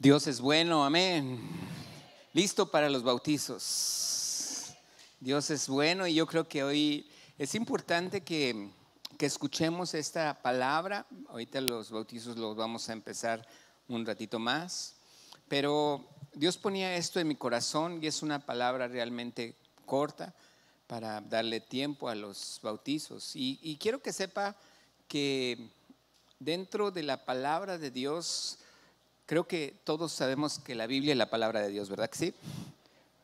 Dios es bueno, amén. Listo para los bautizos. Dios es bueno y yo creo que hoy es importante que escuchemos esta palabra. Ahorita los bautizos los vamos a empezar un ratito más, pero Dios ponía esto en mi corazón y es una palabra realmente corta para darle tiempo a los bautizos. Y quiero que sepa que dentro de la palabra de Dios, creo que todos sabemos que la Biblia es la palabra de Dios, ¿verdad que sí?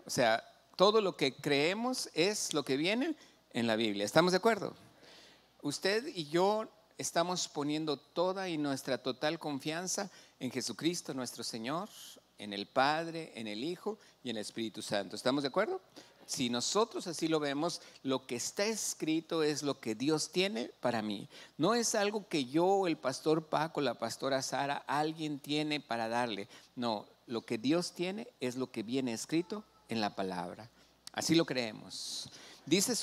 O sea, todo lo que creemos es lo que viene en la Biblia. ¿Estamos de acuerdo? Usted y yo estamos poniendo toda y nuestra total confianza en Jesucristo nuestro Señor, en el Padre, en el Hijo y en el Espíritu Santo. ¿Estamos de acuerdo? Si nosotros así lo vemos, lo que está escrito es lo que Dios tiene para mí. No es algo que yo, el pastor Paco, la pastora Sara, alguien tiene para darle. No, lo que Dios tiene es lo que viene escrito en la palabra. Así lo creemos. Dice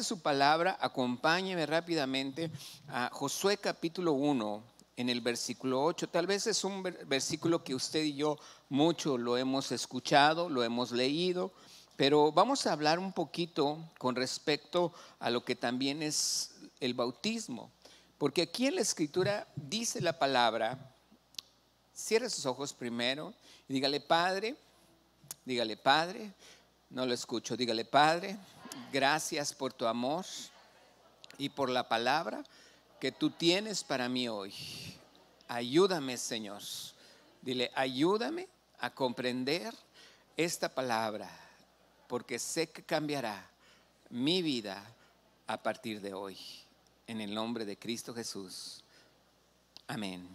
su palabra, acompáñeme rápidamente a Josué capítulo 1, en el versículo 8. Tal vez es un versículo que usted y yo mucho lo hemos escuchado, lo hemos leído, pero vamos a hablar un poquito con respecto a lo que también es el bautismo. Porque aquí en la escritura dice la palabra, cierre sus ojos primero y dígale Padre, no lo escucho, dígale Padre, gracias por tu amor y por la palabra que tú tienes para mí hoy. Ayúdame, Señor. Dile, ayúdame a comprender esta palabra, porque sé que cambiará mi vida a partir de hoy. En el nombre de Cristo Jesús. Amén.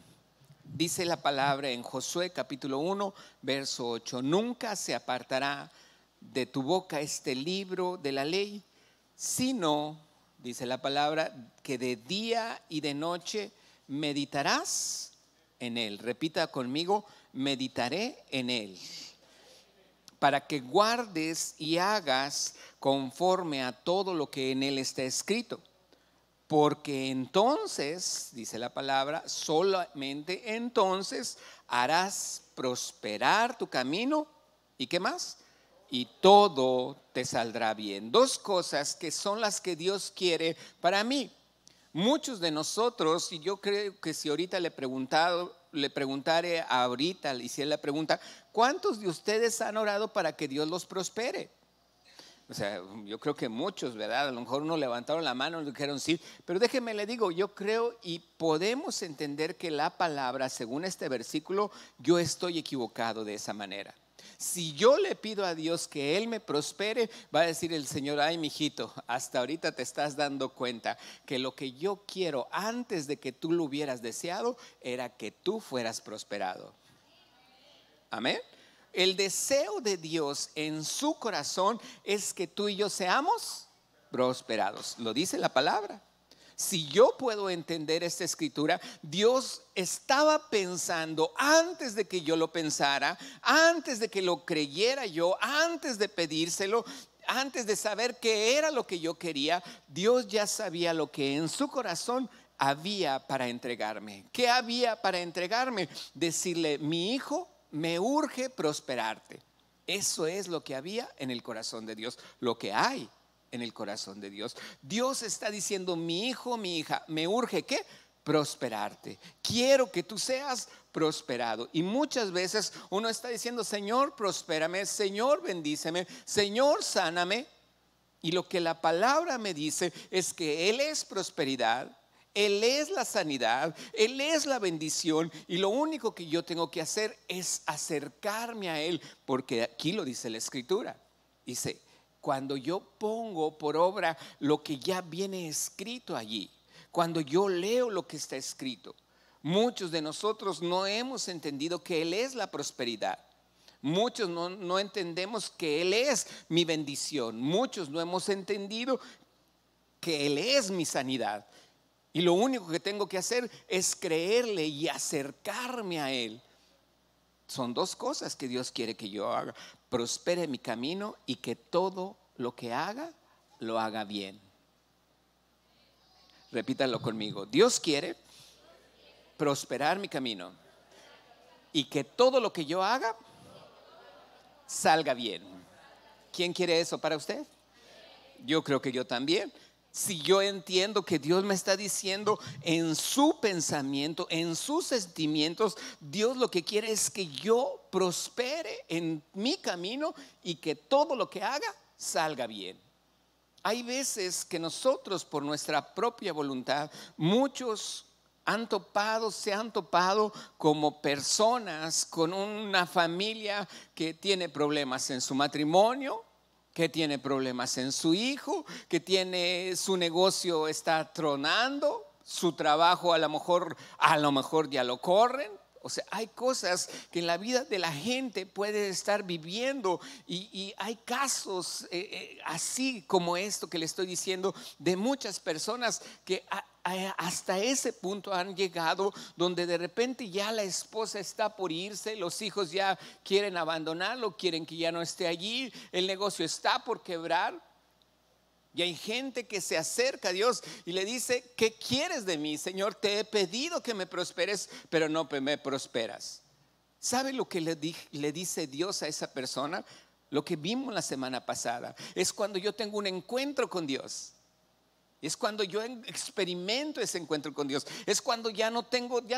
Dice la palabra en Josué capítulo 1, verso 8. Nunca se apartará de tu boca este libro de la ley, sino, dice la palabra, que de día y de noche meditarás en él. Repita conmigo, meditaré en él, para que guardes y hagas conforme a todo lo que en él está escrito. Porque entonces, dice la palabra, solamente entonces harás prosperar tu camino. ¿Y qué más? Y todo te saldrá bien. Dos cosas que son las que Dios quiere para mí. Muchos de nosotros, y yo creo que si ahorita le preguntare ahorita, le hiciera la pregunta, ¿cuántos de ustedes han orado para que Dios los prospere? O sea, yo creo que muchos, ¿verdad? A lo mejor uno levantaron la mano y dijeron sí, pero déjeme le digo, yo creo y podemos entender que la palabra, según este versículo, yo estoy equivocado de esa manera. Si yo le pido a Dios que Él me prospere, va a decir el Señor, ay, mijito, hasta ahorita te estás dando cuenta que lo que yo quiero antes de que tú lo hubieras deseado era que tú fueras prosperado. Amén. El deseo de Dios en su corazón es que tú y yo seamos prosperados. Lo dice la palabra. Si yo puedo entender esta escritura, Dios estaba pensando antes de que yo lo pensara, antes de que lo creyera yo, antes de pedírselo, antes de saber qué era lo que yo quería. Dios ya sabía lo que en su corazón había para entregarme. ¿Qué había para entregarme? Decirle, mi hijo, me urge prosperarte. Eso es lo que había en el corazón de Dios, lo que hay en el corazón de Dios. Dios está diciendo, mi hijo, mi hija, me urge ¿qué? Prosperarte. Quiero que tú seas prosperado. Y muchas veces uno está diciendo, Señor, prospérame, Señor, bendíceme, Señor, sáname. Y lo que la palabra me dice es que Él es prosperidad, Él es la sanidad, Él es la bendición, y lo único que yo tengo que hacer es acercarme a Él, porque aquí lo dice la escritura. Dice, cuando yo pongo por obra lo que ya viene escrito allí, cuando yo leo lo que está escrito, muchos de nosotros no hemos entendido que Él es la prosperidad. Muchos no entendemos que Él es mi bendición. Muchos no hemos entendido que Él es mi sanidad. Y lo único que tengo que hacer es creerle y acercarme a Él. Son dos cosas que Dios quiere que yo haga: prospere mi camino y que todo lo que haga, lo haga bien. Repítalo conmigo. Dios quiere prosperar mi camino y que todo lo que yo haga salga bien. ¿Quién quiere eso para usted? Yo creo que yo también. Si yo entiendo que Dios me está diciendo en su pensamiento, en sus sentimientos, Dios lo que quiere es que yo prospere en mi camino y que todo lo que haga salga bien. Hay veces que nosotros, por nuestra propia voluntad, muchos se han topado como personas con una familia que tiene problemas en su matrimonio, que tiene problemas en su hijo, que tiene su negocio está tronando, su trabajo a lo mejor ya lo corren. O sea, hay cosas que en la vida de la gente puede estar viviendo y hay casos así como esto que le estoy diciendo de muchas personas que hasta ese punto han llegado donde de repente ya la esposa está por irse, los hijos ya quieren abandonarlo, quieren que ya no esté allí, el negocio está por quebrar. Y hay gente que se acerca a Dios y le dice: ¿qué quieres de mí, Señor? Te he pedido que me prosperes, pero no me prosperas. ¿Sabe lo que le dice Dios a esa persona? Lo que vimos la semana pasada. Es cuando yo tengo un encuentro con Dios. Es cuando yo experimento ese encuentro con Dios. Es cuando ya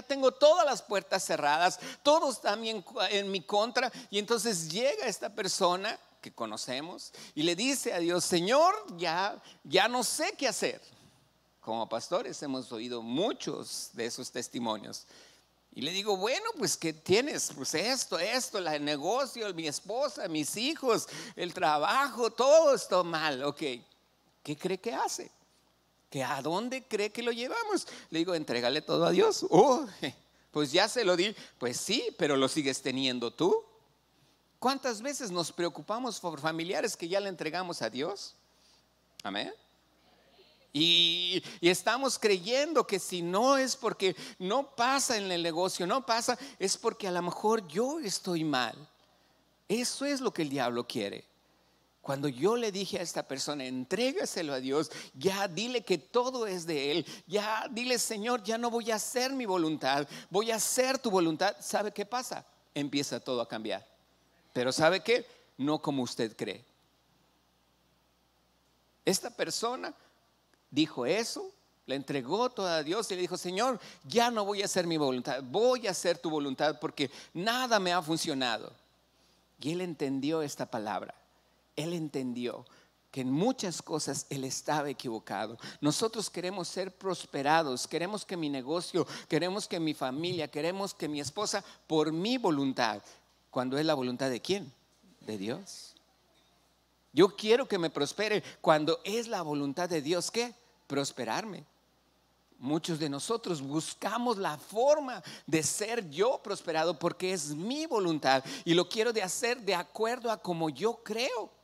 tengo todas las puertas cerradas, todos también en mi contra. Y entonces llega esta persona que conocemos y le dice a Dios: Señor, ya no sé qué hacer. Como pastores hemos oído muchos de esos testimonios. Y le digo: bueno, pues ¿qué tienes? Pues esto, el negocio, mi esposa, mis hijos, el trabajo, todo está mal. Ok, ¿qué cree que hace? ¿Que a dónde cree que lo llevamos? Le digo: entrégale todo a Dios. Pues ya se lo di. Pues sí, pero lo sigues teniendo tú. ¿Cuántas veces nos preocupamos por familiares que ya le entregamos a Dios? Amén. Y estamos creyendo que si no es porque no pasa en el negocio, no pasa, es porque a lo mejor yo estoy mal. Eso es lo que el diablo quiere. Cuando yo le dije a esta persona: entrégaselo a Dios, ya dile que todo es de Él, ya dile: Señor, ya no voy a hacer mi voluntad, voy a hacer tu voluntad. ¿Sabe qué pasa? Empieza todo a cambiar. Pero ¿sabe qué? No como usted cree. Esta persona dijo eso, le entregó todo a Dios y le dijo: Señor, ya no voy a hacer mi voluntad, voy a hacer tu voluntad porque nada me ha funcionado. Y él entendió esta palabra. Él entendió que en muchas cosas él estaba equivocado. Nosotros queremos ser prosperados, queremos que mi negocio, queremos que mi familia, queremos que mi esposa, por mi voluntad, cuando es la voluntad de ¿quién? De Dios. Yo quiero que me prospere cuando es la voluntad de Dios. ¿Qué? Prosperarme. Muchos de nosotros buscamos la forma de ser yo prosperado porque es mi voluntad y lo quiero de hacer de acuerdo a como yo creo.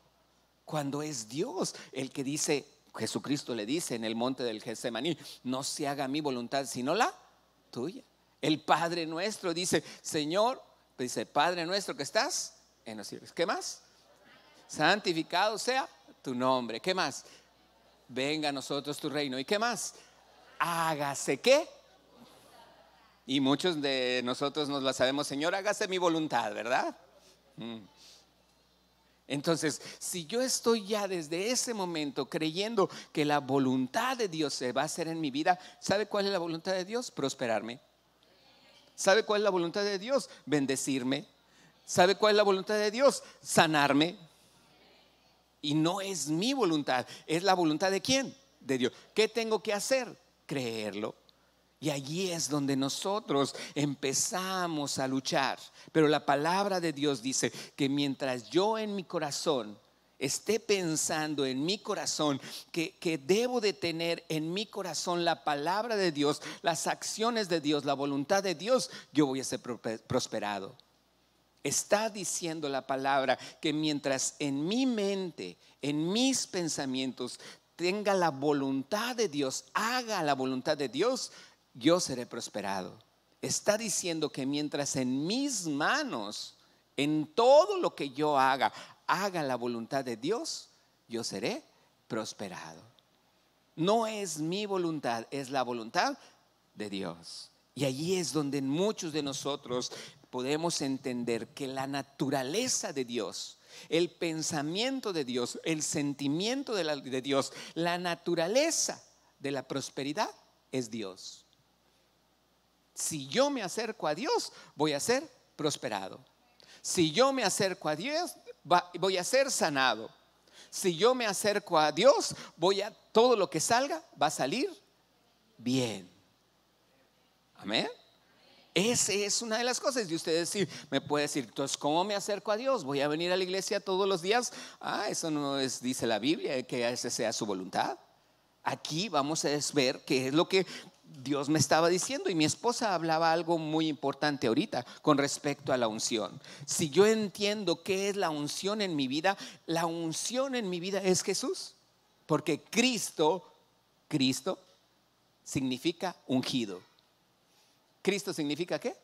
Cuando es Dios el que dice, Jesucristo le dice en el monte del Getsemaní: no se haga mi voluntad sino la tuya. El Padre nuestro dice: Señor, dice: Padre nuestro que estás en los cielos. ¿Qué más? Santificado sea tu nombre. ¿Qué más? Venga a nosotros tu reino. ¿Y qué más? Hágase ¿qué? Y muchos de nosotros nos la sabemos: Señor, hágase mi voluntad, ¿verdad? Entonces, si yo estoy ya desde ese momento creyendo que la voluntad de Dios se va a hacer en mi vida, ¿sabe cuál es la voluntad de Dios? Prosperarme. ¿Sabe cuál es la voluntad de Dios? Bendecirme. ¿Sabe cuál es la voluntad de Dios? Sanarme. Y no es mi voluntad, es la voluntad de ¿quién? De Dios. ¿Qué tengo que hacer? Creerlo. Y allí es donde nosotros empezamos a luchar. Pero la palabra de Dios dice que mientras yo en mi corazón esté pensando en mi corazón que debo de tener en mi corazón la palabra de Dios, las acciones de Dios, la voluntad de Dios, yo voy a ser prosperado. Está diciendo la palabra que mientras en mi mente, en mis pensamientos, tenga la voluntad de Dios, haga la voluntad de Dios, yo seré prosperado. Está diciendo que mientras en mis manos, en todo lo que yo haga la voluntad de Dios, yo seré prosperado. No es mi voluntad, es la voluntad de Dios. Y allí es donde muchos de nosotros podemos entender que la naturaleza de Dios, el pensamiento de Dios, el sentimiento de Dios, la naturaleza de la prosperidad es Dios. Si yo me acerco a Dios, voy a ser prosperado. Si yo me acerco a Dios, voy a ser sanado. Si yo me acerco a Dios, todo lo que salga va a salir bien. Amén. Esa es una de las cosas. Y usted me puede decir, entonces, ¿cómo me acerco a Dios? ¿Voy a venir a la iglesia todos los días? Eso no es, dice la Biblia, que esa sea su voluntad. Aquí vamos a ver qué es lo que Dios me estaba diciendo. Y mi esposa hablaba algo muy importante ahorita con respecto a la unción. Si yo entiendo qué es la unción en mi vida, la unción en mi vida es Jesús. Porque Cristo significa ungido. ¿Cristo significa qué?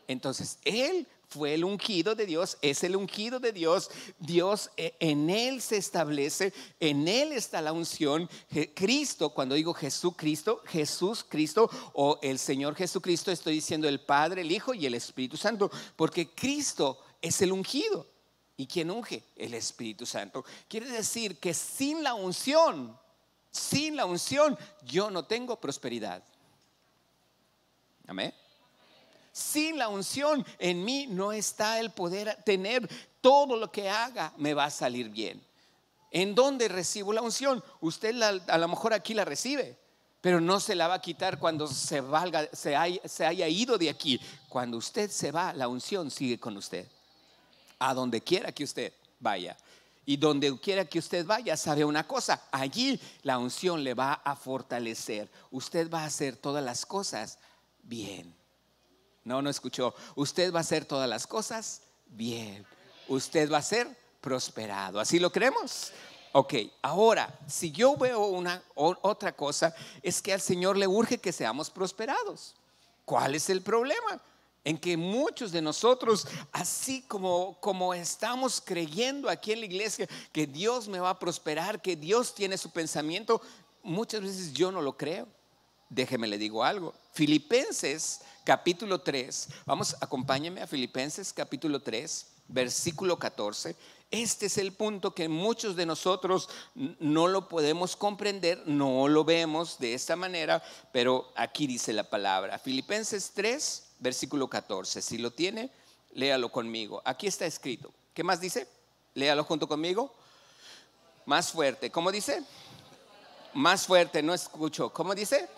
Entonces, Él fue el ungido de Dios, es el ungido de Dios. Dios, en Él se establece, en Él está la unción. Cristo, cuando digo Jesús Cristo o el Señor Jesucristo, estoy diciendo el Padre, el Hijo y el Espíritu Santo, porque Cristo es el ungido. ¿Y quién unge? El Espíritu Santo. Quiere decir que sin la unción, yo no tengo prosperidad. Amén. Sin la unción en mí no está el poder tener todo lo que haga me va a salir bien. ¿En dónde recibo la unción? Usted a lo mejor aquí la recibe, pero no se la va a quitar cuando se haya ido de aquí. Cuando usted se va, la unción sigue con usted. A donde quiera que usted vaya. Y donde quiera que usted vaya, sabe una cosa, allí la unción le va a fortalecer. Usted va a hacer todas las cosas bien. No escuchó. Usted va a hacer todas las cosas bien. Usted va a ser prosperado. ¿Así lo creemos? Ok, ahora, si yo veo otra cosa, es que al Señor le urge que seamos prosperados. ¿Cuál es el problema? En que muchos de nosotros, así como estamos creyendo aquí en la iglesia que Dios me va a prosperar, que Dios tiene su pensamiento, muchas veces yo no lo creo. Déjeme le digo algo. Filipenses capítulo 3. Acompáñenme a Filipenses capítulo 3, versículo 14. Este es el punto que muchos de nosotros no lo podemos comprender, no lo vemos de esta manera, pero aquí dice la palabra. Filipenses 3, versículo 14. Si lo tiene, léalo conmigo. Aquí está escrito. ¿Qué más dice? Léalo junto conmigo. Más fuerte. ¿Cómo dice? Más fuerte, no escucho. ¿Cómo dice?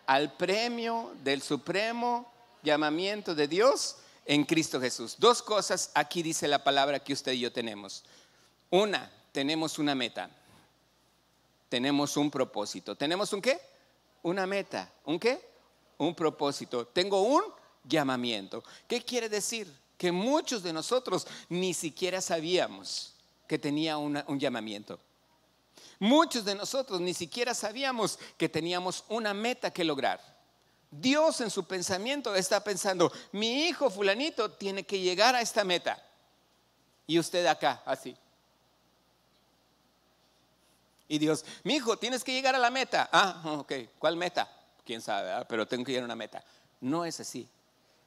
Al premio del supremo llamamiento de Dios en Cristo Jesús. Dos cosas aquí dice la palabra que usted y yo tenemos. Una, tenemos una meta. Tenemos un propósito. ¿Tenemos un qué? Una meta. ¿Un qué? Un propósito. Tengo un llamamiento. ¿Qué quiere decir? Que muchos de nosotros ni siquiera sabíamos que tenía un llamamiento. Muchos de nosotros ni siquiera sabíamos que teníamos una meta que lograr. Dios en su pensamiento está pensando, mi hijo fulanito tiene que llegar a esta meta. Y usted acá, así. Y Dios, mi hijo, tienes que llegar a la meta. Ok, ¿cuál meta? Quién sabe, ¿verdad? Pero tengo que llegar a una meta. No es así.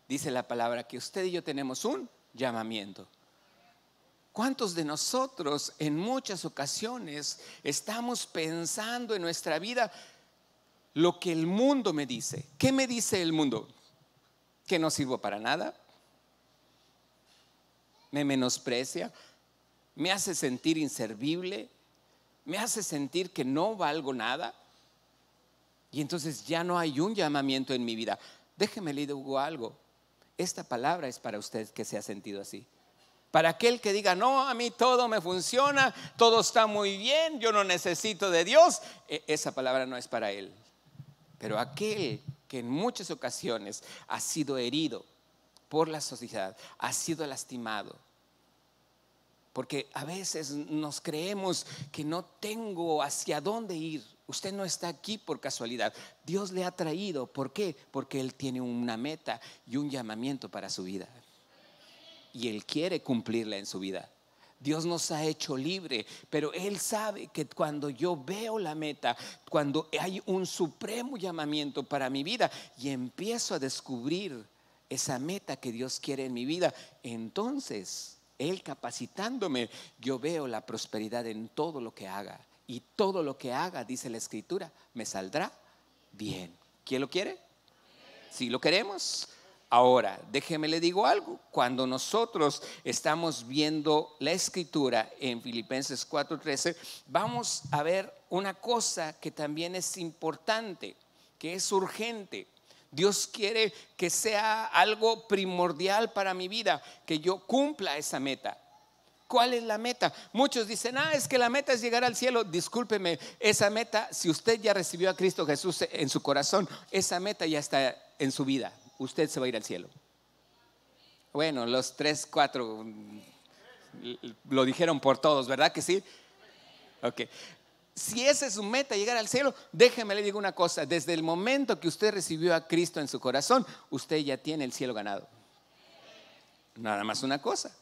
Dice la palabra que usted y yo tenemos un llamamiento. ¿Cuántos de nosotros en muchas ocasiones estamos pensando en nuestra vida lo que el mundo me dice? ¿Qué me dice el mundo? Que no sirvo para nada, me menosprecia, me hace sentir inservible, me hace sentir que no valgo nada. Y entonces ya no hay un llamamiento en mi vida. Déjeme le digo algo. Esta palabra es para usted que se ha sentido así. Para aquel que diga, no, a mí todo me funciona, todo está muy bien, yo no necesito de Dios, esa palabra no es para él. Pero aquel que en muchas ocasiones ha sido herido por la sociedad, ha sido lastimado, porque a veces nos creemos que no tengo hacia dónde ir. Usted no está aquí por casualidad. Dios le ha traído. ¿Por qué? Porque Él tiene una meta y un llamamiento para su vida. Y Él quiere cumplirla en su vida. Dios nos ha hecho libre, pero Él sabe que cuando yo veo la meta, cuando hay un supremo llamamiento para mi vida y empiezo a descubrir esa meta que Dios quiere en mi vida, entonces Él capacitándome, yo veo la prosperidad en todo lo que haga. Y todo lo que haga, dice la Escritura, me saldrá bien. ¿Quién lo quiere? ¿Sí lo queremos? Ahora, déjeme le digo algo. Cuando nosotros estamos viendo la Escritura en Filipenses 4:13, vamos a ver una cosa que también es importante, que es urgente. Dios quiere que sea algo primordial para mi vida, que yo cumpla esa meta. ¿Cuál es la meta? Muchos dicen, es que la meta es llegar al cielo. Discúlpeme, esa meta, si usted ya recibió a Cristo Jesús en su corazón, esa meta ya está en su vida. Usted se va a ir al cielo. Bueno, los 3, 4 lo dijeron por todos, ¿verdad que sí? Ok. Si esa es su meta, llegar al cielo, déjeme le digo una cosa. Desde el momento que usted recibió a Cristo en su corazón, usted ya tiene el cielo ganado. Nada más una cosa.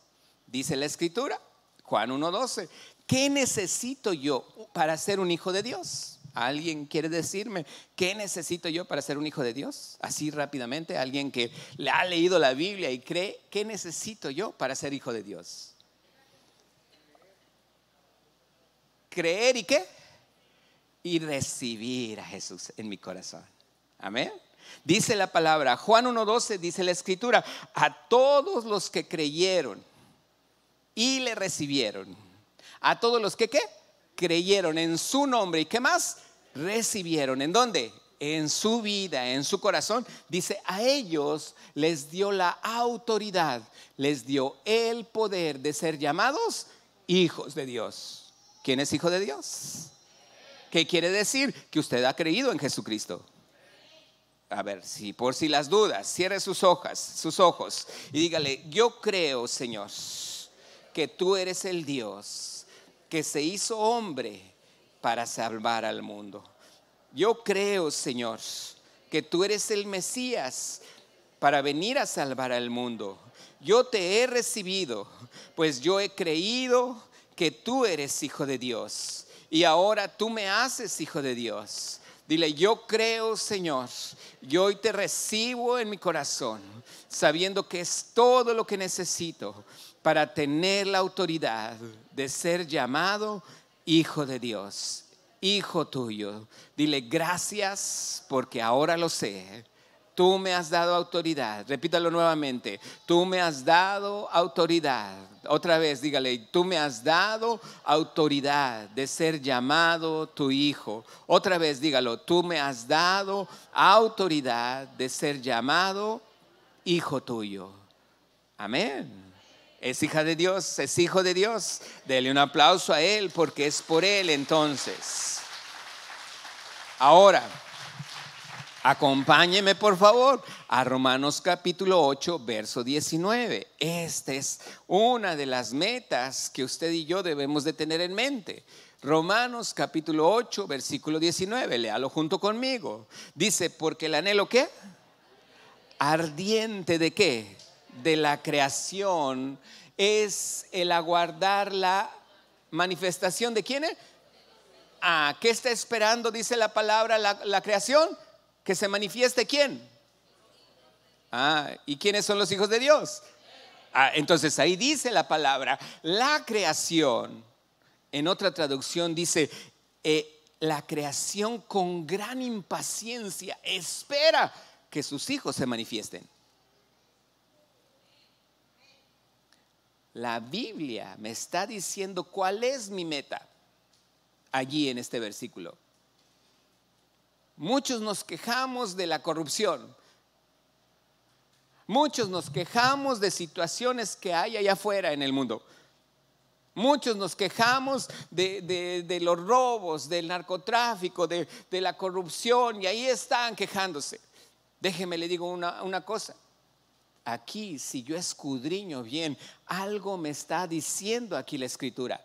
Dice la Escritura, Juan 1:12, ¿qué necesito yo para ser un hijo de Dios? ¿Alguien quiere decirme qué necesito yo para ser un hijo de Dios? Así rápidamente, alguien que le ha leído la Biblia y cree, ¿qué necesito yo para ser hijo de Dios? ¿Creer y qué? Y recibir a Jesús en mi corazón. Amén. Dice la palabra, Juan 1:12, dice la Escritura, a todos los que creyeron y le recibieron, a todos los que ¿qué? Creyeron en su nombre. ¿Y qué más? Recibieron. ¿En dónde? En su vida, en su corazón. Dice, a ellos les dio la autoridad, les dio el poder de ser llamados hijos de Dios. ¿Quién es hijo de Dios? ¿Qué quiere decir? Que usted ha creído en Jesucristo. A ver, si por si las dudas, cierre sus ojos y dígale, yo creo, Señor, que tú eres el Dios que se hizo hombre para salvar al mundo. Yo creo, Señor, que tú eres el Mesías para venir a salvar al mundo. Yo te he recibido, pues yo he creído que tú eres hijo de Dios y ahora tú me haces hijo de Dios. Dile, yo creo, Señor, yo hoy te recibo en mi corazón, sabiendo que es todo lo que necesito para tener la autoridad de ser llamado hijo de Dios, hijo tuyo. Dile, gracias porque ahora lo sé. Tú me has dado autoridad. Repítalo nuevamente. Tú me has dado autoridad. Otra vez, dígale, tú me has dado autoridad de ser llamado tu hijo. Otra vez, dígalo, tú me has dado autoridad de ser llamado hijo tuyo. Amén. Es hija de Dios, es hijo de Dios. Dele un aplauso a Él porque es por Él entonces. Ahora, acompáñeme por favor a Romanos capítulo 8, verso 19. Esta es una de las metas que usted y yo debemos de tener en mente. Romanos capítulo 8, versículo 19. Léalo junto conmigo. Dice, porque el anhelo ¿qué? Ardiente ¿de qué? De la creación es el aguardar la manifestación de ¿quién es? ¿Qué está esperando? Dice la palabra la creación. Que se manifieste ¿quién? ¿Y quiénes son los hijos de Dios? Entonces ahí dice la palabra, la creación. En otra traducción dice, la creación con gran impaciencia espera que sus hijos se manifiesten. La Biblia me está diciendo cuál es mi meta allí en este versículo. Muchos nos quejamos de la corrupción. Muchos nos quejamos de situaciones que hay allá afuera en el mundo. Muchos nos quejamos de los robos, del narcotráfico, de la corrupción, y ahí están quejándose. Déjeme le digo una cosa. Aquí, si yo escudriño bien, algo me está diciendo aquí la Escritura.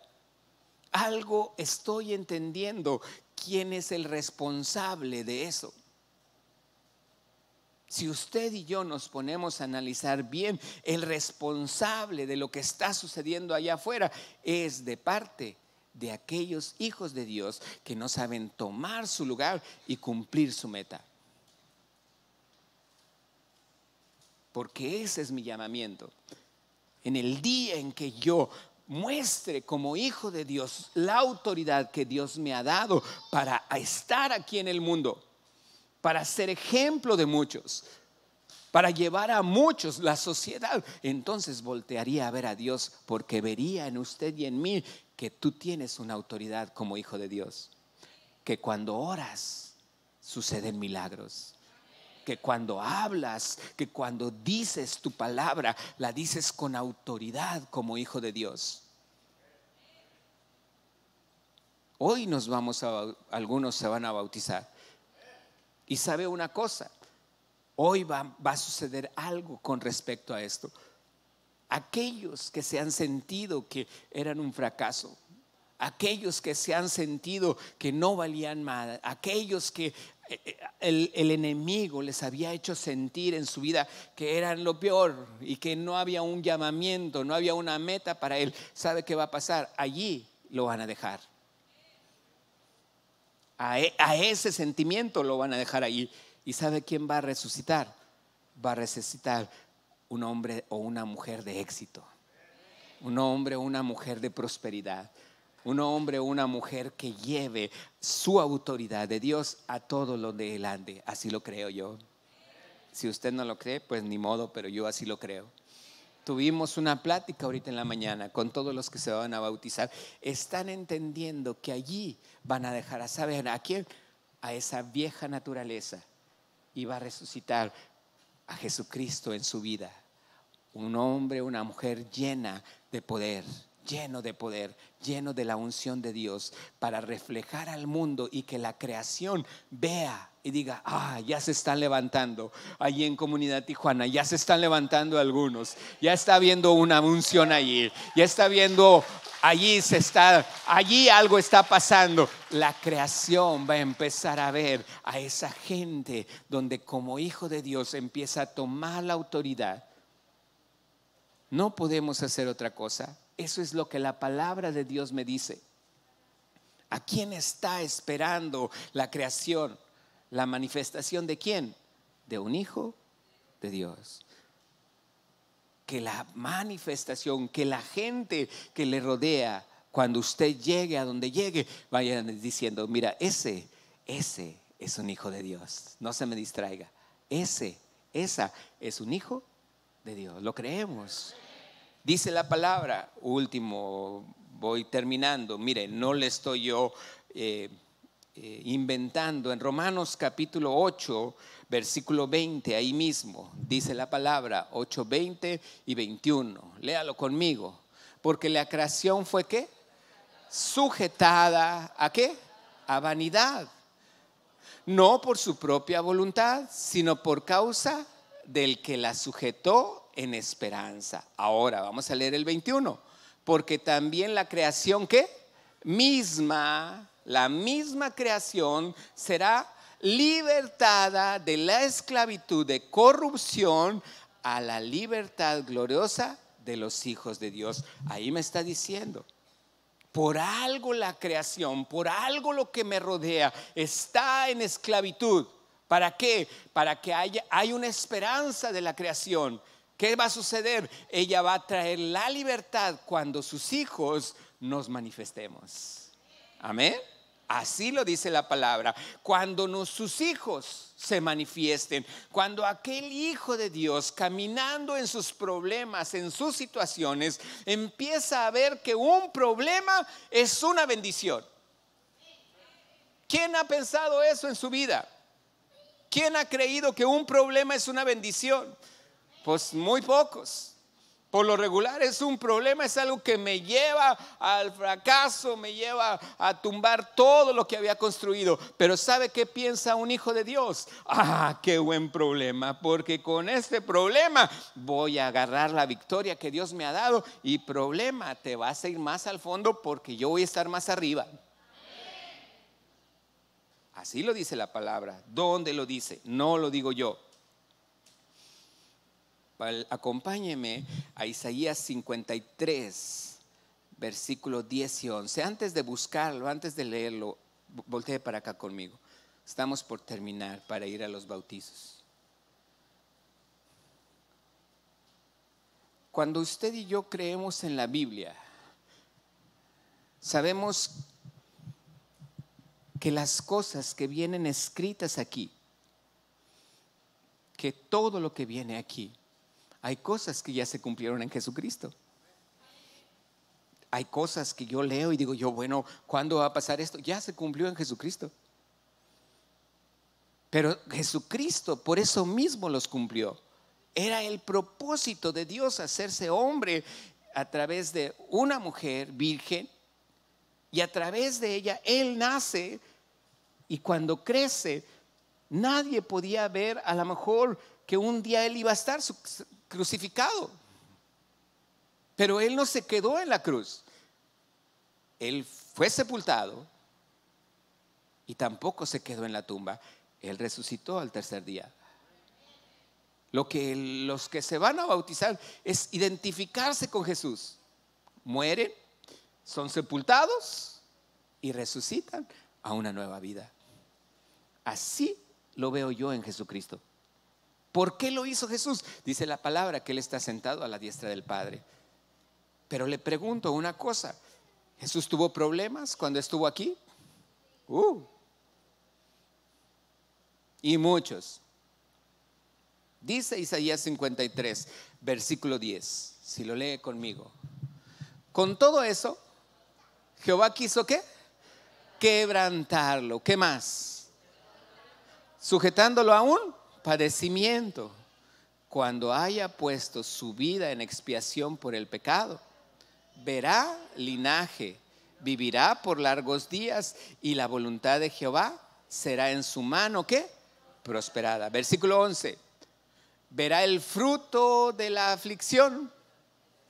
Algo estoy entendiendo. ¿Quién es el responsable de eso? Si usted y yo nos ponemos a analizar bien, el responsable de lo que está sucediendo allá afuera es de parte de aquellos hijos de Dios que no saben tomar su lugar y cumplir su meta. porque ese es mi llamamiento. En el día en que yo muestre como hijo de Dios la autoridad que Dios me ha dado para estar aquí en el mundo, para ser ejemplo de muchos, para llevar a muchos la sociedad, entonces voltearía a ver a Dios, porque vería en usted y en mí que tú tienes una autoridad como hijo de Dios, que cuando oras suceden milagros, que cuando hablas, que cuando dices tu palabra, la dices con autoridad como hijo de Dios. Hoy algunos se van a bautizar. Y sabe una cosa, hoy va a suceder algo con respecto a esto. Aquellos que se han sentido que eran un fracaso, aquellos que se han sentido que no valían nada, aquellos que el enemigo les había hecho sentir en su vida que eran lo peor y que no había un llamamiento, no había una meta para él, ¿sabe qué va a pasar? Allí lo van a dejar. A ese sentimiento lo van a dejar allí. ¿Y sabe quién va a resucitar? Va a resucitar un hombre o una mujer de éxito, un hombre o una mujer de prosperidad, un hombre o una mujer que lleve su autoridad de Dios a todo lo de él ande. Así lo creo yo. Si usted no lo cree, pues ni modo, pero yo así lo creo. Tuvimos una plática ahorita en la mañana con todos los que se van a bautizar. Están entendiendo que allí van a dejar a saber a quién, a esa vieja naturaleza, y va a resucitar a Jesucristo en su vida. Un hombre, una mujer llena de poder, lleno de poder, lleno de la unción de Dios, para reflejar al mundo y que la creación vea y diga: ya se están levantando. Allí en Comunidad Tijuana ya se están levantando algunos, ya está viendo una unción allí, ya está viendo allí algo está pasando. La creación va a empezar a ver a esa gente donde como hijo de Dios empieza a tomar la autoridad. No podemos hacer otra cosa. Eso es lo que la palabra de Dios me dice. ¿A quién está esperando la creación? ¿La manifestación de quién? De un hijo de Dios. Que la manifestación, que la gente que le rodea, cuando usted llegue a donde llegue, vayan diciendo: mira, ese es un hijo de Dios. No se me distraiga. Esa es un hijo de Dios. Lo creemos. Dice la palabra, último, voy terminando. Mire, no le estoy yo inventando. En Romanos capítulo 8, versículo 20, ahí mismo dice la palabra, 8, 20 y 21. Léalo conmigo. Porque la creación fue ¿qué? Sujetada ¿a qué? A vanidad. No por su propia voluntad, sino por causa del que la sujetó en esperanza. Ahora vamos a leer el 21. Porque también la creación ¿qué? La misma creación será libertada de la esclavitud de corrupción a la libertad gloriosa de los hijos de Dios. Ahí me está diciendo: por algo la creación, por algo lo que me rodea está en esclavitud. ¿Para qué? Para que hay una esperanza de la creación. ¿Qué va a suceder? Ella va a traer la libertad cuando sus hijos nos manifestemos. Amén. Así lo dice la palabra. Cuando sus hijos se manifiesten, cuando aquel hijo de Dios, caminando en sus problemas, en sus situaciones, empieza a ver que un problema es una bendición. ¿Quién ha pensado eso en su vida? ¿Quién ha creído que un problema es una bendición? Pues muy pocos. Por lo regular es un problema, es algo que me lleva al fracaso, me lleva a tumbar todo lo que había construido. Pero ¿sabe qué piensa un hijo de Dios? Qué buen problema, porque con este problema voy a agarrar la victoria que Dios me ha dado. Y problema, te vas a ir más al fondo porque yo voy a estar más arriba. Así lo dice la palabra. ¿Dónde lo dice? No lo digo yo. Acompáñeme a Isaías 53, versículos 10 y 11. Antes de buscarlo, antes de leerlo, voltee para acá conmigo. Estamos por terminar para ir a los bautizos. Cuando usted y yo creemos en la Biblia, sabemos que las cosas que vienen escritas aquí, que todo lo que viene aquí, hay cosas que ya se cumplieron en Jesucristo. Hay cosas que yo leo y digo yo, bueno, ¿cuándo va a pasar esto? Ya se cumplió en Jesucristo. Pero Jesucristo por eso mismo los cumplió. Era el propósito de Dios hacerse hombre a través de una mujer virgen, y a través de ella Él nace, y cuando crece nadie podía ver a lo mejor que un día Él iba a estar crucificado. Pero Él no se quedó en la cruz. Él fue sepultado y tampoco se quedó en la tumba. Él resucitó al tercer día. Lo que los que se van a bautizar es identificarse con Jesús. Mueren, son sepultados y resucitan a una nueva vida. Así lo veo yo en Jesucristo. ¿Por qué lo hizo Jesús? Dice la palabra que Él está sentado a la diestra del Padre. Pero le pregunto una cosa: ¿Jesús tuvo problemas cuando estuvo aquí? Y muchos. Dice Isaías 53, versículo 10, si lo lee conmigo. Con todo eso, Jehová quiso ¿qué? Quebrantarlo. ¿Qué más? Sujetándolo a un padecimiento. Cuando haya puesto su vida en expiación por el pecado, verá linaje, vivirá por largos días, y la voluntad de Jehová será en su mano ¿qué? Prosperada. Versículo 11. Verá el fruto de la aflicción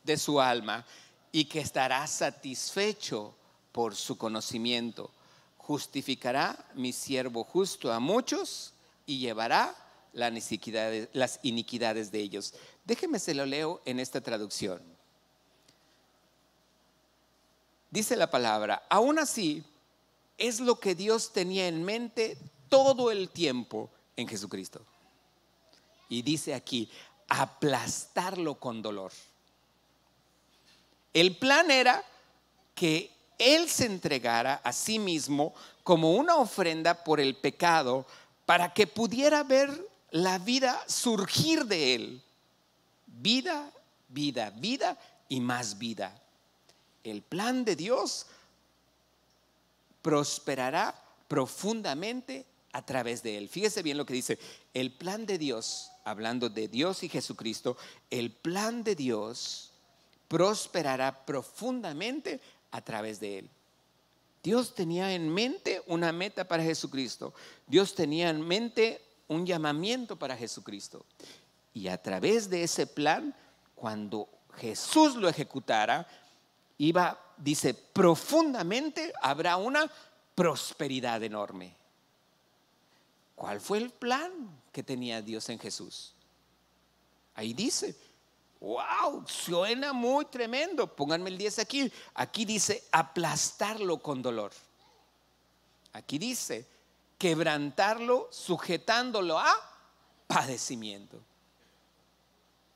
de su alma, y que estará satisfecho por su conocimiento. Justificará mi siervo justo a muchos y llevará las iniquidades de ellos. Déjeme se lo leo en esta traducción. Dice la palabra: aún así es lo que Dios tenía en mente todo el tiempo en Jesucristo. Y dice aquí: aplastarlo con dolor. El plan era que Él se entregara a sí mismo como una ofrenda por el pecado, para que pudiera ver la vida surgir de Él. Vida, vida, vida y más vida. El plan de Dios prosperará profundamente a través de Él. Fíjese bien lo que dice: el plan de Dios, hablando de Dios y Jesucristo, el plan de Dios prosperará profundamente a través de Él. Dios tenía en mente una meta para Jesucristo. Dios tenía en mente un llamamiento para Jesucristo. Y a través de ese plan, cuando Jesús lo ejecutara, dice, profundamente habrá una prosperidad enorme. ¿Cuál fue el plan que tenía Dios en Jesús? Ahí dice, wow, suena muy tremendo. Pónganme el 10 aquí. Aquí dice aplastarlo con dolor. Aquí dice quebrantarlo, sujetándolo a padecimiento.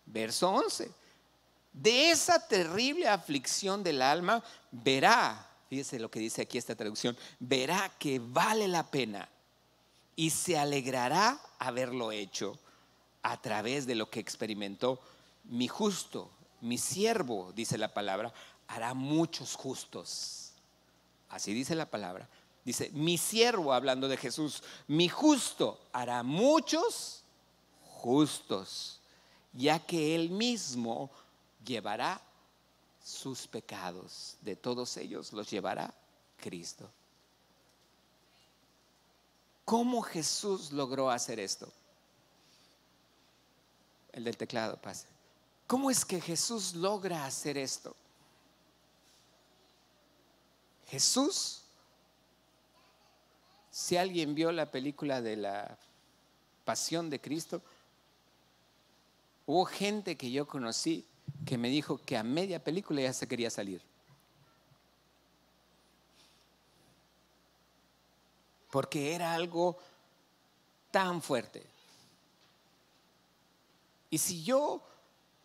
Verso 11. De esa terrible aflicción del alma verá, fíjese lo que dice aquí esta traducción, verá que vale la pena y se alegrará haberlo hecho a través de lo que experimentó. Mi justo, mi siervo, dice la palabra, hará muchos justos. Así dice la palabra. Dice, mi siervo, hablando de Jesús, mi justo hará muchos justos, ya que Él mismo llevará sus pecados. De todos ellos los llevará Cristo. ¿Cómo Jesús logró hacer esto? El del teclado, pase. ¿Cómo es que Jesús logra hacer esto? Jesús, si alguien vio la película de la Pasión de Cristo, hubo gente que yo conocí que me dijo que a media película ya se quería salir. Porque era algo tan fuerte. Y si yo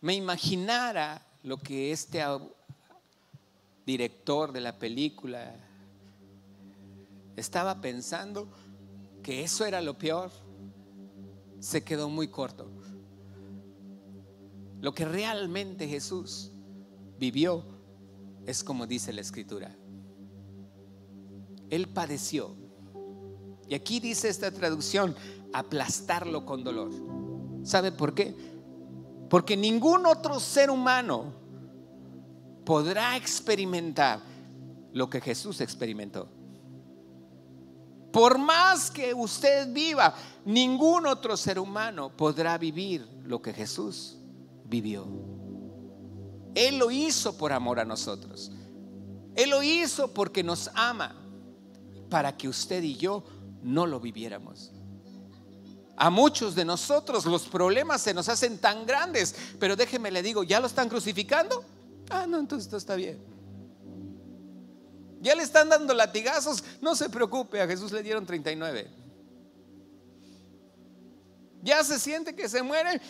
me imaginara lo que este director de la película estaba pensando, que eso era lo peor, se quedó muy corto. Lo que realmente Jesús vivió es como dice la Escritura. Él padeció. Y aquí dice esta traducción, aplastarlo con dolor. ¿Sabe por qué? Porque ningún otro ser humano podrá experimentar lo que Jesús experimentó. Por más que usted viva, ningún otro ser humano podrá vivir lo que Jesús vivió. Él lo hizo por amor a nosotros. Él lo hizo porque nos ama, para que usted y yo no lo viviéramos. A muchos de nosotros los problemas se nos hacen tan grandes, pero déjeme le digo, ¿ya lo están crucificando? Ah, no, entonces esto está bien. Ya le están dando latigazos, no se preocupe, a Jesús le dieron 39. Ya se siente que se muere.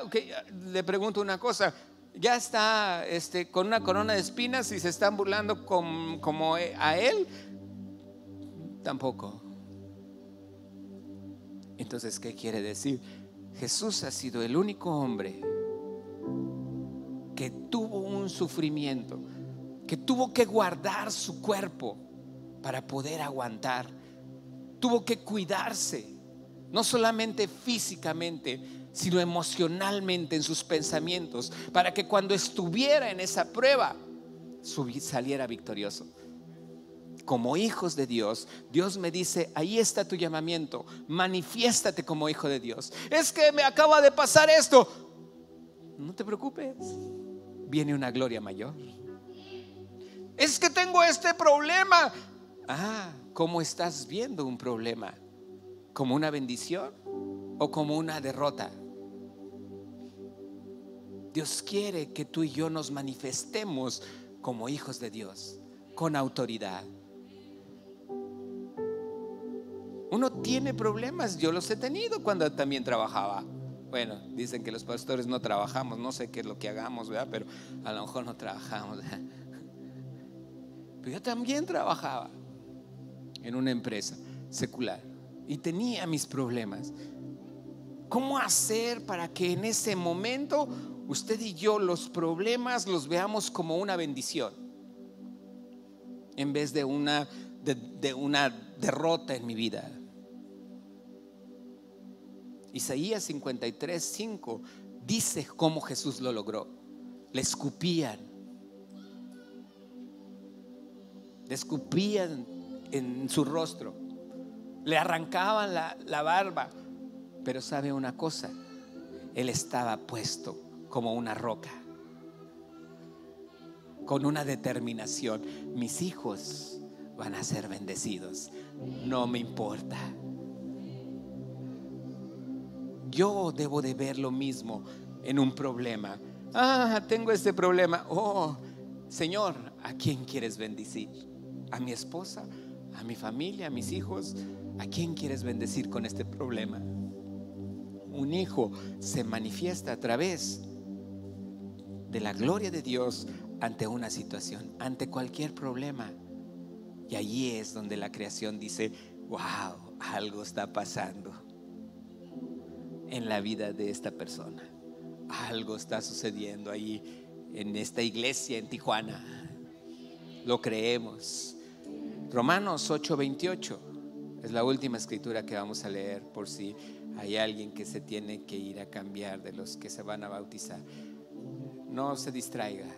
Okay, le pregunto una cosa, ya está con una corona de espinas y se están burlando como a él. Tampoco. Entonces, ¿qué quiere decir? Jesús ha sido el único hombre que tuvo un sufrimiento, que tuvo que guardar su cuerpo para poder aguantar. Tuvo que cuidarse, no solamente físicamente, sino emocionalmente en sus pensamientos, para que cuando estuviera en esa prueba saliera victorioso. Como hijos de Dios, Dios me dice, ahí está tu llamamiento, manifiéstate como hijo de Dios. Es que me acaba de pasar esto. No te preocupes, viene una gloria mayor. Es que tengo este problema. ¿Cómo estás viendo un problema? ¿Como una bendición o como una derrota? Dios quiere que tú y yo nos manifestemos como hijos de Dios, con autoridad. Uno tiene problemas, yo los he tenido cuando también trabajaba. Bueno, dicen que los pastores no trabajamos, no sé qué es lo que hagamos, ¿verdad? Pero a lo mejor no trabajamos, ¿verdad? Pero yo también trabajaba en una empresa secular y tenía mis problemas. ¿Cómo hacer para que en ese momento usted y yo los problemas los veamos como una bendición en vez de una derrota en mi vida? Isaías 53:5 dice cómo Jesús lo logró. Le escupían en su rostro, le arrancaban la barba, pero sabe una cosa, él estaba puesto como una roca, con una determinación. Mis hijos van a ser bendecidos, no me importa. Yo debo de ver lo mismo en un problema. Tengo este problema. Señor, ¿a quién quieres bendecir? ¿A mi esposa? ¿A mi familia? ¿A mis hijos? ¿A quién quieres bendecir con este problema? Un hijo se manifiesta a través de la gloria de Dios ante una situación, ante cualquier problema. Y allí es donde la creación dice, wow, algo está pasando en la vida de esta persona. Algo está sucediendo ahí en esta iglesia en Tijuana. Lo creemos. Romanos 8:28 es la última escritura que vamos a leer por si hay alguien que se tiene que ir a cambiar de los que se van a bautizar. No se distraiga.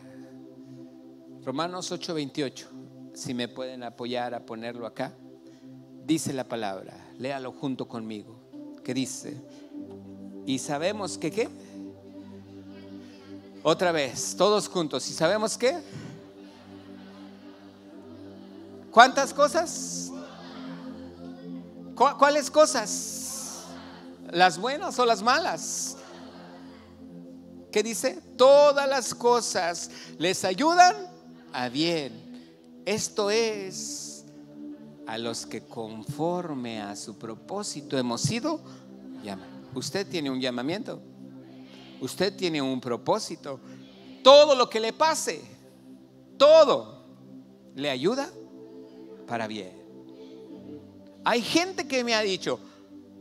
Romanos 8:28, si me pueden apoyar a ponerlo acá. Dice la palabra, léalo junto conmigo, que dice: y sabemos que ¿qué? Otra vez, todos juntos. ¿Y sabemos qué? ¿Cuántas cosas? ¿Cuáles cosas? ¿Las buenas o las malas? ¿Qué dice? Todas las cosas les ayudan a bien. Esto es, a los que conforme a su propósito hemos sido llamados. Usted tiene un llamamiento. Usted tiene un propósito. Todo lo que le pase, todo le ayuda para bien. Hay gente que me ha dicho,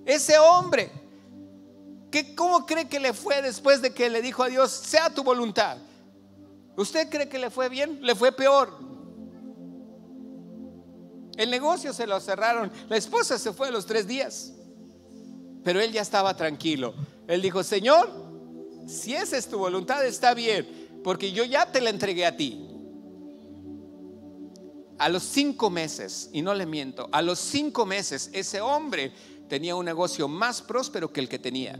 ese hombre, ¿cómo cree que le fue después de que le dijo a Dios, sea tu voluntad? ¿Usted cree que le fue bien? Le fue peor. El negocio se lo cerraron. La esposa se fue a los 3 días, pero él ya estaba tranquilo. Él dijo, Señor, si esa es tu voluntad, está bien, porque yo ya te la entregué a ti. A los 5 meses, y no le miento, a los 5 meses ese hombre tenía un negocio más próspero que el que tenía.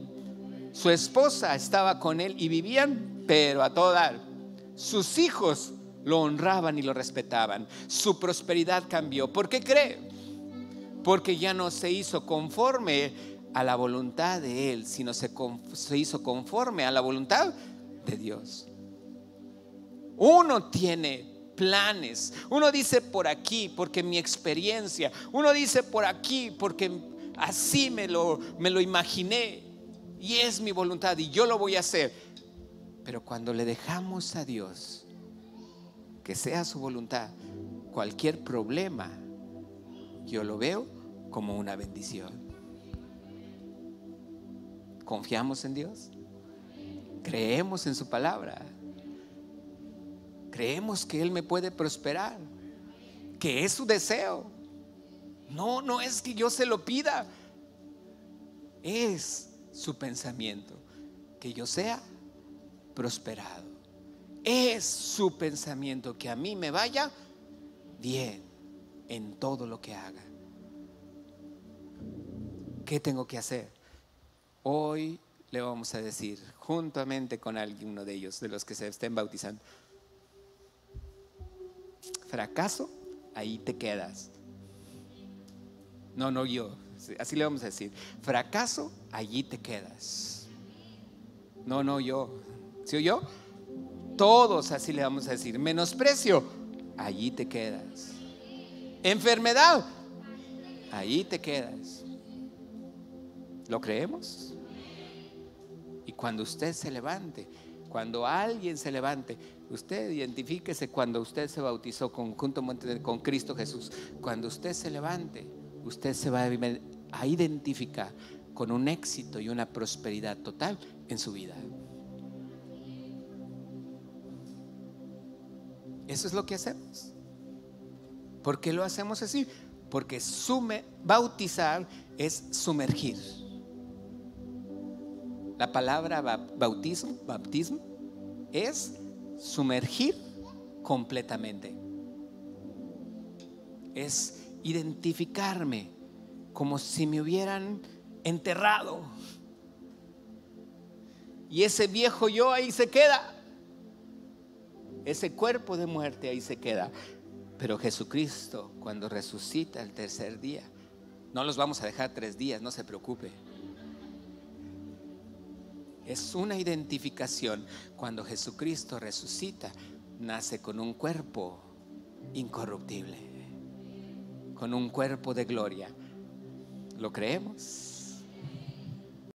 Su esposa estaba con él y vivían, pero a todo dar. Sus hijos lo honraban y lo respetaban. Su prosperidad cambió. ¿Por qué cree? Porque ya no se hizo conforme a la voluntad de él, sino se hizo conforme a la voluntad de Dios. Uno tiene planes. Uno dice por aquí porque mi experiencia. Uno dice por aquí porque así me lo imaginé y es mi voluntad y yo lo voy a hacer. Pero cuando le dejamos a Dios que sea su voluntad, cualquier problema yo lo veo como una bendición. ¿Confiamos en Dios? ¿Creemos en su palabra? ¿Creemos que Él me puede prosperar? Que es su deseo. No es que yo se lo pida. Es su pensamiento, que yo sea prosperado. Es su pensamiento, que a mí me vaya bien en todo lo que haga. ¿Qué tengo que hacer? Hoy le vamos a decir, juntamente con alguno de ellos, de los que se estén bautizando, fracaso, ahí te quedas. No yo, así le vamos a decir, fracaso, allí te quedas. No yo, ¿sí o yo? Todos así le vamos a decir, menosprecio, allí te quedas. Enfermedad, allí te quedas. ¿Lo creemos? Y cuando usted se levante, cuando alguien se levante, usted identifíquese cuando usted se bautizó conjuntamente con Cristo Jesús. Cuando usted se levante, usted se va a identificar con un éxito y una prosperidad total en su vida. Eso es lo que hacemos. ¿Por qué lo hacemos así? Porque bautizar es sumergir. La palabra bautismo es sumergir completamente. Es identificarme como si me hubieran enterrado. Y ese viejo yo ahí se queda. Ese cuerpo de muerte ahí se queda. Pero Jesucristo, cuando resucita el tercer día, no los vamos a dejar 3 días, no se preocupe. Es una identificación. Cuando Jesucristo resucita, nace con un cuerpo incorruptible, con un cuerpo de gloria. ¿Lo creemos?